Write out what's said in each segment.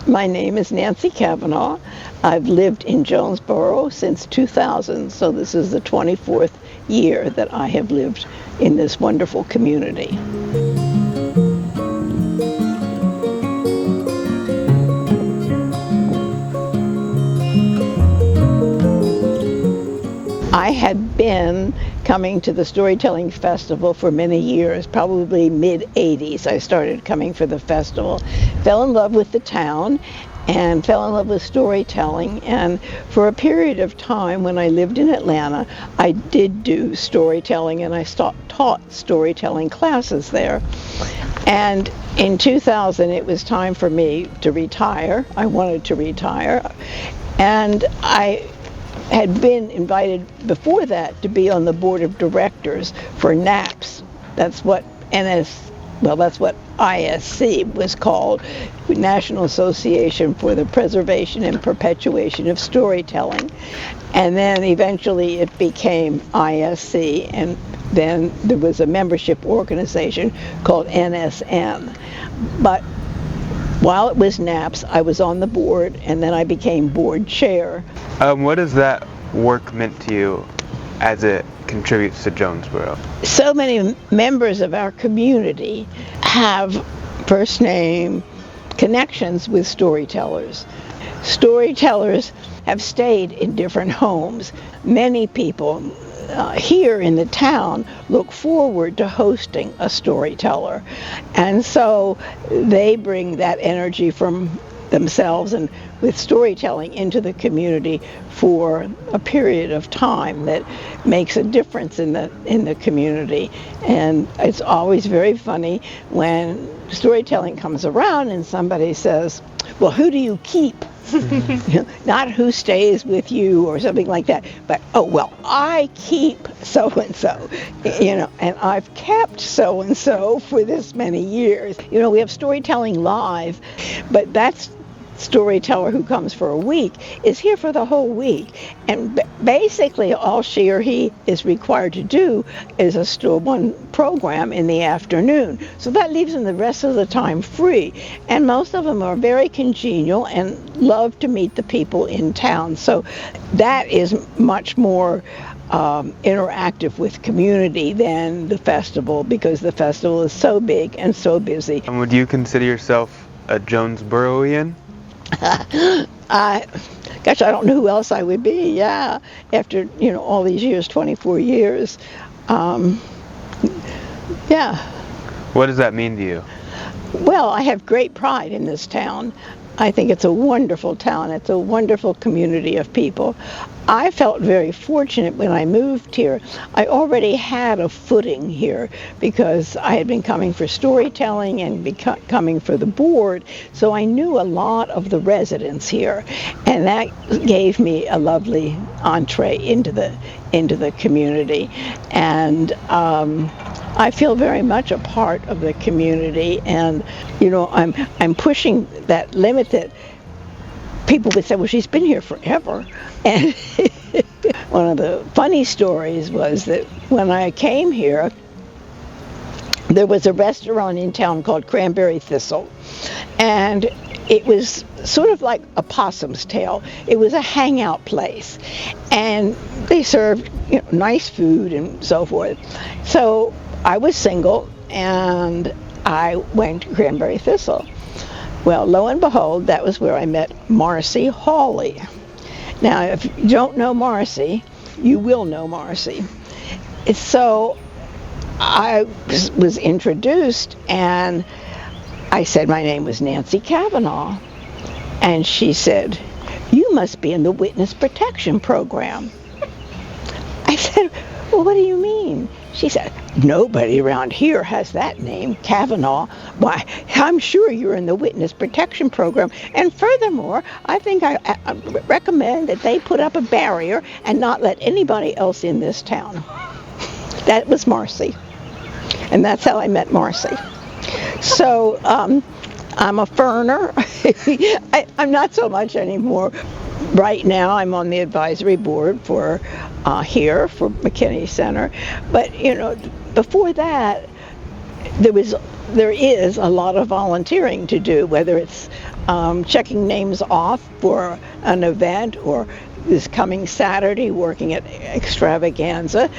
My name is Nancy Kavanaugh. I've lived in Jonesborough since 2000, so this is the 24th year that I have lived in this wonderful community. I had been coming to the Storytelling Festival for many years, probably mid-80s. I started coming for the festival, fell in love with the town, and fell in love with storytelling. And for a period of time when I lived in Atlanta, I did do storytelling, and I taught storytelling classes there. And in 2000, it was time for me to retire. I wanted to retire. And I had been invited before that to be on the board of directors for NAPS. That's what that's what ISC was called, National Association for the Preservation and Perpetuation of Storytelling. And then eventually it became ISC, and then there was a membership organization called NSN. But while it was NAPS, I was on the board, and then I became board chair. What has that work meant to you as it contributes to Jonesborough? So many members of our community have first name connections with storytellers. Storytellers have stayed in different homes. Many people here in the town look forward to hosting a storyteller, and so they bring that energy from themselves and with storytelling into the community for a period of time that makes a difference in the community. And it's always very funny when storytelling comes around and somebody says, well, who do you keep? Not who stays with you or something like that, but, oh, well, I keep so-and-so, and I've kept so-and-so for this many years. We have Storytelling Live, but that's storyteller who comes for a week is here for the whole week, and basically all she or he is required to do is one program in the afternoon, so that leaves them the rest of the time free. And most of them are very congenial and love to meet the people in town, so that is much more interactive with community than the festival, because the festival is so big and so busy. And would you consider yourself a Jonesboroughian? I don't know who else I would be, after, all these years, 24 years. What does that mean to you? Well, I have great pride in this town. I think it's a wonderful town. It's a wonderful community of people. I felt very fortunate when I moved here. I already had a footing here because I had been coming for storytelling and coming for the board, so I knew a lot of the residents here, and that gave me a lovely entree into the community. And I feel very much a part of the community, and I'm pushing that limit that people would say, well, she's been here forever. And one of the funny stories was that when I came here, there was a restaurant in town called Cranberry Thistle, and it was sort of like a possum's tail. It was a hangout place, and they served nice food and so forth. So I was single, and I went to Cranberry Thistle. Well, lo and behold, that was where I met Marcy Hawley. Now, if you don't know Marcy, you will know Marcy. So I was introduced, and I said my name was Nancy Kavanaugh. And she said, you must be in the Witness Protection Program. I said, well, what do you mean? She said, nobody around here has that name, Kavanaugh. Why, I'm sure you're in the Witness Protection Program. And furthermore, I think I recommend that they put up a barrier and not let anybody else in this town. That was Marcy. And that's how I met Marcy. So I'm a ferner. I'm not so much anymore. Right now, I'm on the advisory board for here for McKinney Center. But before that, there is a lot of volunteering to do, whether it's checking names off for an event, or this coming Saturday working at Extravaganza.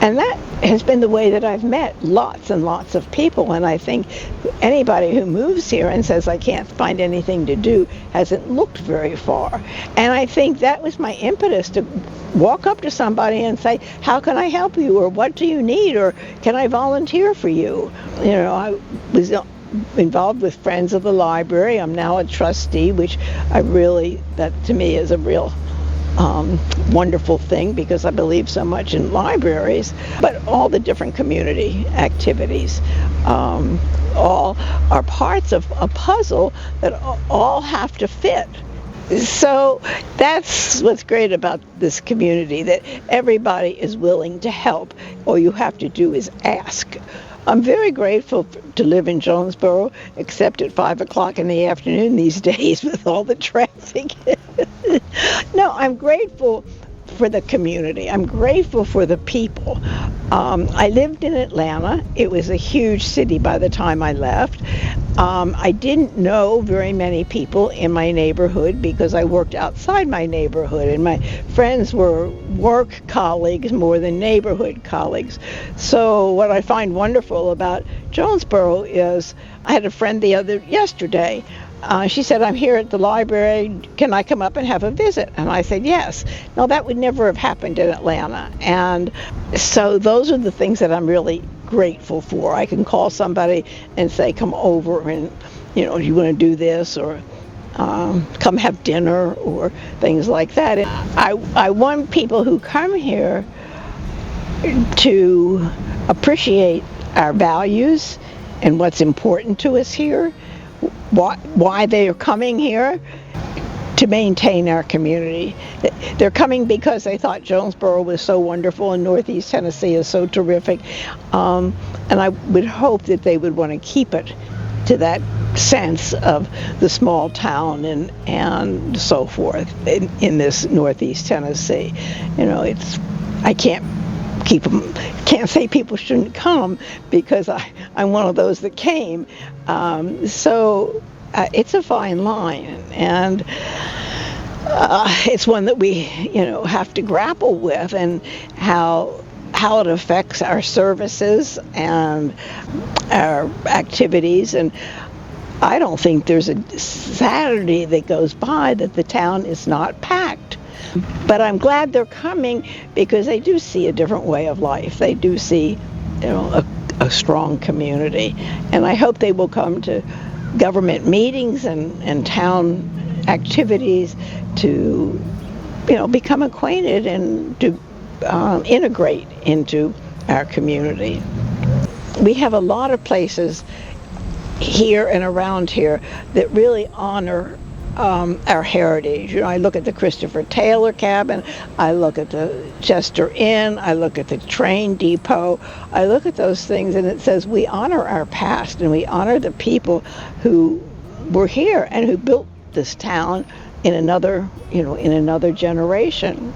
And that has been the way that I've met lots and lots of people. And I think anybody who moves here and says, I can't find anything to do, hasn't looked very far. And I think that was my impetus to walk up to somebody and say, how can I help you? Or what do you need? Or can I volunteer for you? You know, I was involved with Friends of the Library. I'm now a trustee, which that to me is a real wonderful thing, because I believe so much in libraries. But all the different community activities all are parts of a puzzle that all have to fit. So that's what's great about this community, that everybody is willing to help. All you have to do is ask. I'm very grateful to live in Jonesborough, except at 5 o'clock in the afternoon these days with all the traffic. No, I'm grateful for the community. I'm grateful for the people. I lived in Atlanta. It was a huge city by the time I left. I didn't know very many people in my neighborhood because I worked outside my neighborhood, and my friends were work colleagues more than neighborhood colleagues. So what I find wonderful about Jonesborough is I had a friend yesterday. She said, I'm here at the library, can I come up and have a visit? And I said, yes. Now, that would never have happened in Atlanta. And so those are the things that I'm really grateful for. I can call somebody and say, come over and, do you want to do this? Or come have dinner, or things like that. And I want people who come here to appreciate our values and what's important to us here, why they are coming here, to maintain our community. They're coming because they thought Jonesborough was so wonderful and Northeast Tennessee is so terrific. And I would hope that they would want to keep it to that sense of the small town and so forth in this Northeast Tennessee. I can't say people shouldn't come, because I'm one of those that came. So it's a fine line, and it's one that we have to grapple with, and how it affects our services and our activities. And I don't think there's a Saturday that goes by that the town is not packed. But I'm glad they're coming, because they do see a different way of life. They do see, a strong community. And I hope they will come to government meetings and town activities to, become acquainted and to integrate into our community. We have a lot of places here and around here that really honor our heritage. I look at the Christopher Taylor cabin, I look at the Chester Inn, I look at the train depot, I look at those things, and it says we honor our past and we honor the people who were here and who built this town in another generation.